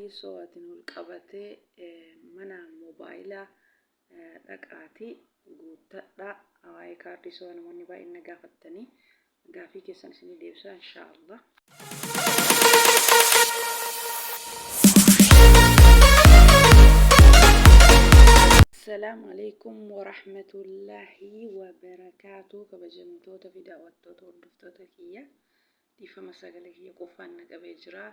kaardisootiin ol qabatee mana moobaayilaa dhaqaatii guuttadhaa. Waa'ee kaardisoo namoonni baay'een na gaafatanii gaafii keessan isinii deebisa inshaallah. Assalaamu alaykum wa rahmatullahi wa barakaatuh. Kabajamtoota fi daawwattoota hordoftoota kiyya dhiifama sagalee kiyya qofaan naqabee jira.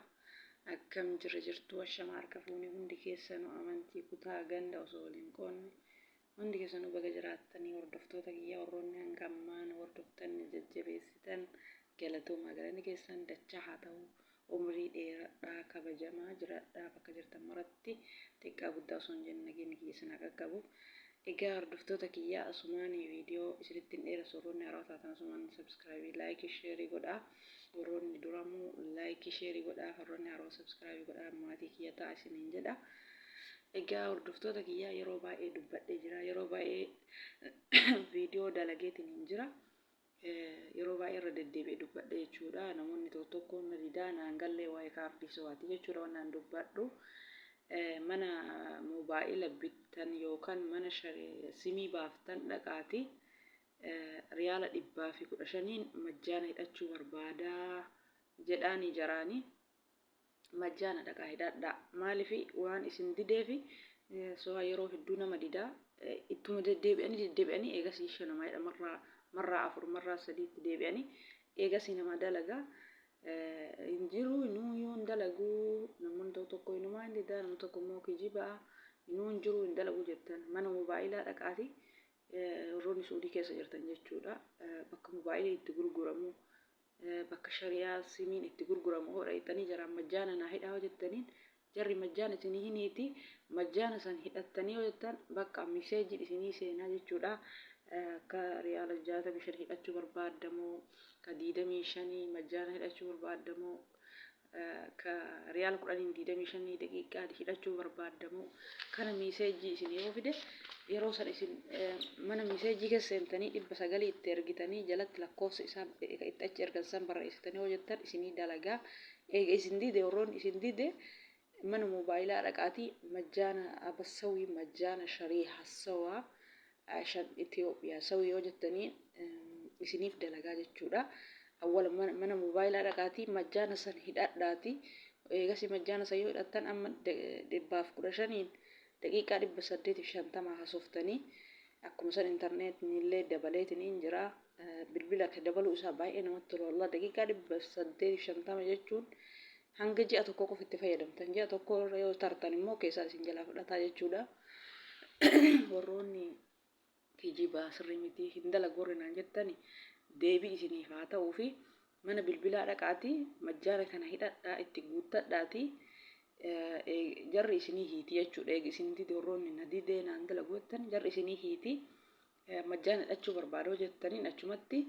Akkam jirtu ashama harka fuunee hundi keessanuu amantii kutaa ganda osoo waliin qoonne hundi keessanuu baga jiraattanii hordoftoota kiyya warroonni hanga ammaan hordoftan jajjabeessitan galatooma galanni keessan dachaa haa ta'u. Umrii dheeraa kabajamaa jiraadhaa bakka jirtan maratti xiqqaa guddaa osoo hin jenne nageenya kiyya isin haa qaqqabu. Egaa hordoftoota kiyya asumaan viidiyoo isinitti hin dheeressu warroonni haaraa taatan asumaan subscribe like share godhaa. Warroonni duramuu like share godhaa warroonni haaraa subscribe godhaa maatii kiyya ta'a isiniin jedha. Egaa hordoftoota kiyya yeroo baay'ee dubbadhee jira yeroo baay'ee viidiyoo dalageetiin hin jira. Yeroo baay'ee irra deddeebi'ee dubbadhe jechuudha. Namoonni tokko na didaa naan gallee waa'ee kaardisooti jechuudha waan naan dubbadhu. Mana moobaayila bittan yookaan mana simii baaftan dhaqaatii riyaala 115 majjaana hidhachuu barbaadaa jedhaanii jaraanii majjaana dhaqaa hidhadhaa. Maaliif waan isin dideefi yeroo hedduu nama didaa ittuma deddeebi'anii eegasii shanama jedha marraa 4 marraa 3 deebi'anii eegasii nama dalagaa injiru inuu dalaguu namoonni tokko inumaa inni daa namoonni tokko immoo kijibaa inuu injiru hin dalagu jettan mana moobaayilaa dhaqaatii warroonni suudii keessa jirtan jechuudha. Bakka moobaayilii itti gurguramu bakka shariyaa simiin itti gurguramu hodha hidhanii jaraan majjaana naa hidhaa jettaniin jarri majjaana isinii hiniiti majjaana san hidhattanii jettan bakka miseejii isinii seenaa jechuudha. Ka riyaala 65 hidhachuu barbaadamoo ka 25 majjaana hidhachuu barbaadamoo ka riyaala 10 daqiiqaa hidhachuu barbaadamoo kana miseejii isin yoo fide yeroo san isin mana miseejii keessa seentanii 900 itti ergitanii jalatti lakkoofsa isaa itti achi ergan san barreessitanii yoo jettan isinii dalagaa. Eega isin dide warroonni isin dide mana moobaayilaa dhaqaatii majjaana abassawii majjaana sharii hassawaa shan Itoophiyaa sawii yoo jettanii isiniif dalagaa jechuudha. Awwala mana moobaayilaa dhaqaatii majjaana san hidhadhaatii eegasii majjaana san yoo hidhattan amma 115 daqiiqaa 850 hasoftanii akkuma san intarneetiin illee dabaleetiin jira. Bilbila dabaluu isaa baay'ee namatti tola wallah daqiiqaa 850 jechuun hanga ji'a tokko qofa itti fayyadamtan ji'a tokko yoo tartan immoo keessaa isin jalaa fudhataa jechuudha. Warroonni kijibaa sirrii miti hin dalagu warri naan jettani deebii isiniif haa ta'uu fi mana bilbilaa dhaqaatii majjaana kana hidhadhaa itti guuttadhaatii jarri isinii hiiti jechuudha. Eegi isin dide warroonni na didee naan dalagu jettan jarri isinii hiiti majjaana hidhachuu barbaadoo jettaniin achumatti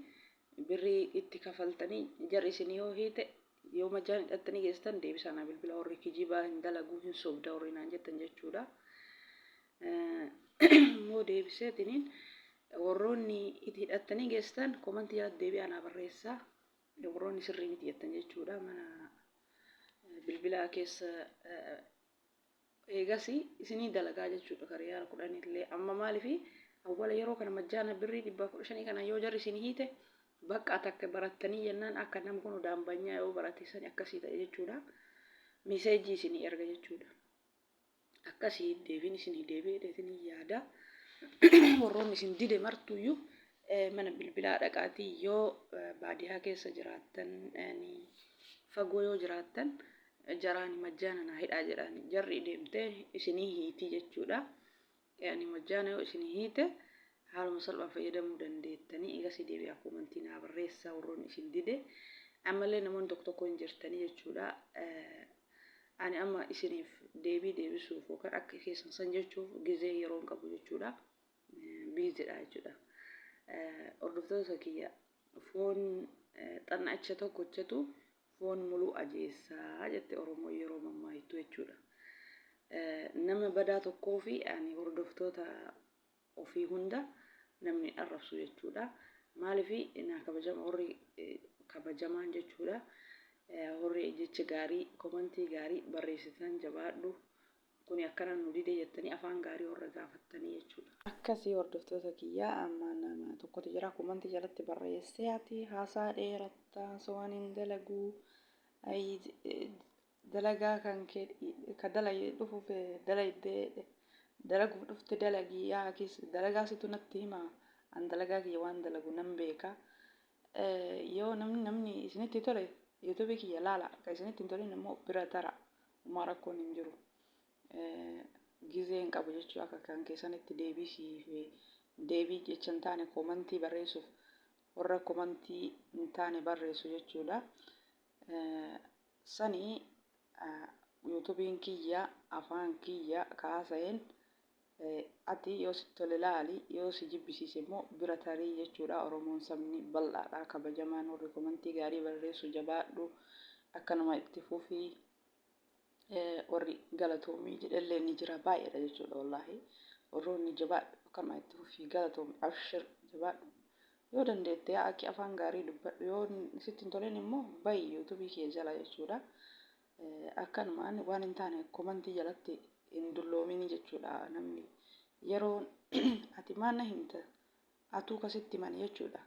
birrii itti kafaltanii jarri isinii yoo hiite yoo majjaana hidhattanii geessan deebisaanaa bilbila warri kijibaa hin dalagu hin sobda warri naan jettan jechuudha. Moo deebiseetiniin warroonni itti hidhattanii geessan komantii jalatti deebi'aa naa barreessaa warroonni sirrii miti jettan jechuudha. Mana bilbilaa keessa eegasii isinii dalagaa jechuudha. Kariyaala 10 illee amma maaliif awwala yeroo kana majjaana birrii 115 kana yoo jarri isinii hiite bakka takka barattanii jennaan akka nama kun daambanyaa yoo barateessan akkasii ta'e jechuudha. Miseejii isinii erga jechuudha. Akkasii deebiin isinii deebi'eetiin yaada. Warroonni isin dide martuyyuu mana bilbilaa dhaqaatii yoo baadiyyaa keessa jiraattan fagoo yoo jiraattan jaraan majjaana naa hidhaa jedhan jarri deemtee isinii hiitii jechuudha. Majjaana yoo isinii hiite haaluma salphaan fayyadamuu dandeettanii eegasii deebi'aa komantii naa barreessaa warroonni isin dide ammallee namoonni tokko hin jirtanii jechuudha. Ani amma isiniif deebisuuf yookaan akka keessan san jechuuf gizee yeroo hin qabu jechuudha. Biizidha jechuudha. Hordoftoota kiyya foon xanna'icha tokko hojjetu foon muluu ajeessaa jette Oromoo yeroo mammaayittu jechuudha. Nama badaa tokkoo fi ani hordoftoota ofii hunda namni arrabsu jechuudha. Maaliif na kabajama warri kabajamaan jechuudha. warri jecha gaarii komantii gaarii barreessitan jabaadhu. Kuni akkana nu dide jettanii afaan gaarii warra gaafattanii jechuudha. Akkasii hordoftoota kiyyaa amma nama tokkotu jira komantii jalatti barreessee ati haasaa dheerattaa sowan hin dalaguu dalagaa kan kee ka dalagee dhufuuf dalaguuf dhufte dalagii yaa akis dalagaa situ natti himaa an dalagaa kiyya waan dalagu nan beeka. Yoo namni isinitti tole YouTube kiyya laala ka isinitti hin tolin immoo bira tara uma rakkoon hin jiru. Gizeen qabu jechuu akka kan keessanitti deebii jecha hin taane komantii barreessuuf warra komantii hin taane barreessu jechuudha. Sanii YouTubein kiyya afaan kiyya kaasa'een ati yoo si tole laali yoo si jibbisiise immoo bira tarii jechuudha. Oromoon sabni bal'aadha kabajamaan warri komantii gaarii barreessu jabaadhu akkanuma itti fufii. Warri galatoomii jedhallee ni jira baay'eedha jechuudha wallahi. Warroonni jabaadhu akkanuma itti fufii galatoomii abshir jabaadhu. Yoo dandeette akka afaan gaarii dubbadhu yoo sitti hin toleen immoo bayi YouTube kee jala jechuudha. Akkanumaan waan hin taane komantii jalatti hin dulloomin jechuudha. Namni yeroo ati maana himta atuu kasitti mani jechuudha.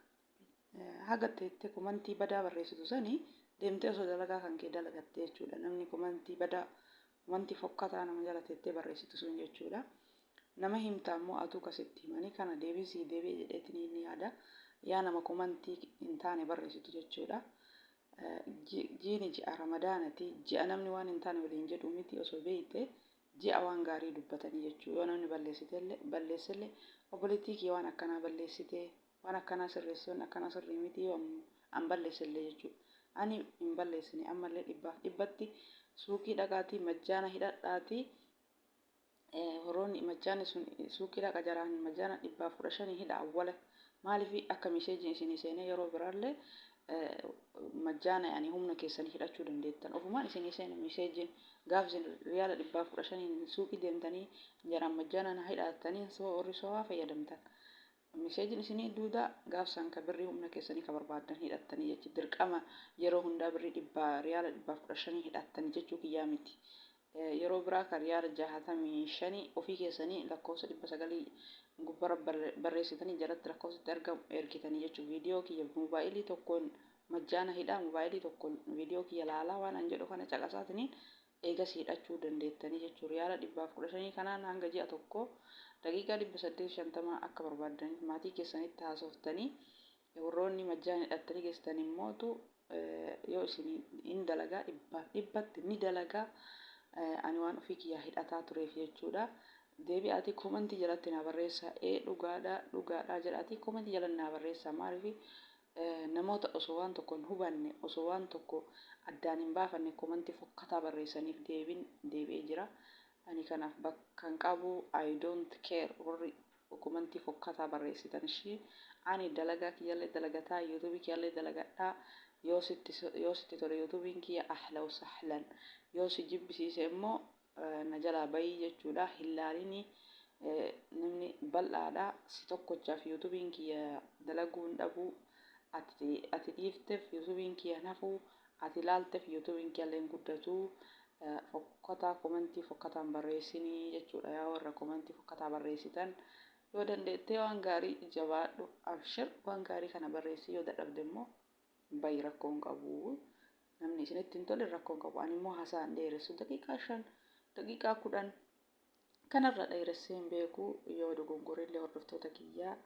Haga teette komantii badaa barreessitu sanii deemtee osoo dalagaa kan kee dalagatte jechuudha. Namni komantii badaa komantii fokkataa nama jala teettee barreessitu sun jechuudha. Nama himta immoo atuu kasitti himanii kana deebisii deebi'e jedheetiin ni yaada. Yaa nama komantii hin taane barreessitu jechuudha. Jiini ji'a ramadaanati ji'a namni waan hin taane waliin jedhu miti osoo beeyte ji'a waan gaarii dubbatanii jechuudha. Yoo namni balleessellee obboleettii kee waan akkanaa balleessitee waan akkanaa sirreessee waan akkanaa sirrii miti yoo an balleessellee jechuudha. Ani hin balleessine ammallee dhibbatti suuqii dhaqaatii majjaana hidhadhaatii warroonni majjaanni sun suuqii dhaqa jaraan majjaana 115 hidha awwala maaliif akka misheejiin isinii seenee yeroo biraallee majjaana yani humna keessanii hidhachuu dandeettan ofumaan isinii seene misheejiin gaafsin riyaala 115 suuqii deemtanii jaraan majjaana na hidhattanii warri soofaa fayyadamtan. Misheejiin isinii duudaa gaafsan ka birrii humna keessanii ka barbaadan hidhattanii jechuudha. Dirqama yeroo hundaa birrii riyaala 115 hidhattanii jechuu kiyyaa miti. Yeroo biraa ka riyaala 65 ofii keessanii lakkoofsa 900 gubbara barreessitanii jalatti lakkoofsatti argamu ergitanii jechuudha. Viidiyoo kiyya moobaayilii tokkoon majjaana hidhaa moobaayilii tokkoon viidiyoo kiyya laalaa waan an jedhu kana caqasaatiniin eegas hidhachuu dandeettanii jechuudha. Riyaala 115 kanaan hanga ji'a tokko daqiiqaa 850 akka barbaadaniif maatii keessanitti haasoftanii warroonni majjaana hidhattanii geessitanii immootu yoo isin hin dalagaa dhibbatti ni dalagaa. Ani waan ofii kiyyaa hidhataa tureef jechuudha. Deebi'aatii komantii jalatti na barreessaa dhugaadhaa jedhaatii komantii jalatti na barreessaa maaliif namoota osoo waan tokko hin hubanne osoo waan tokko addaan hin baafanne komantii fokkataa barreessaniif deebi'ee jira. Ani kanaaf bakka hin qabu I don't care warri komantii fokkataa barreessitan ishii ani dalagaa kiyyallee dalagataa YouTube kiyyallee dalagadhaa. Yoo sitti tole YouTubein kiyya ahla wa sahlan yoo si jibbisiise immoo na jalaa bayii jechuudha. Hillaalini namni bal'aadha si tokkochaaf YouTubein kiyya dalaguun dhabuu ati dhiifteef YouTubein kiyya nafuu ati laalteef YouTubein kiyallee guddatu fokkataa komantii fokkataan barreessinii jechuudha. Yaa warra komantii fokkataa barreessitan yoo dandeettee waan gaarii jabaadhu abshir waan gaarii kana barreessi yoo dadhabde immoo bayi rakkoon qabu. Namni isinitti hin tolle rakkoon qabu. Ani immoo haasaan dheeressu daqiiqaa 5 daqiiqaa 10 kanarra dheeressee hin beeku. Yoo dogongorrillee hordoftoota kiyyaa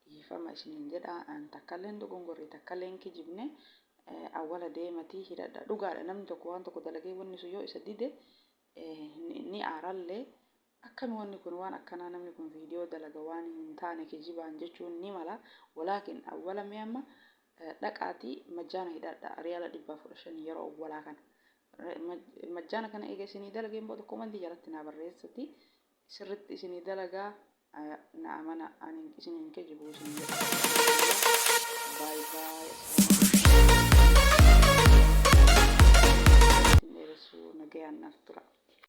dhiifama isiniin jedha. An takkallee dogongorrii takkallee hin kijibne awwala deematii hidhadha. Dhugaadha namni tokko waan tokko dalagee wanni sun yoo isa dide ni aarallee akkami wanni kun waan akkanaa namni kun viidiyoo dalaga waan hin taane kijibaan jechuun ni mala. Walaakin awwala mee amma dhaqaatii majjaana hidhadha riyaala 115 yeroo awwalaa kana majjaana kana eega isinii dalageen booda komantii jalatti na barreessati sirritti isinii dalagaa na amana ani isiniin kijibu isin bye bye. Nagayaan naaf tura.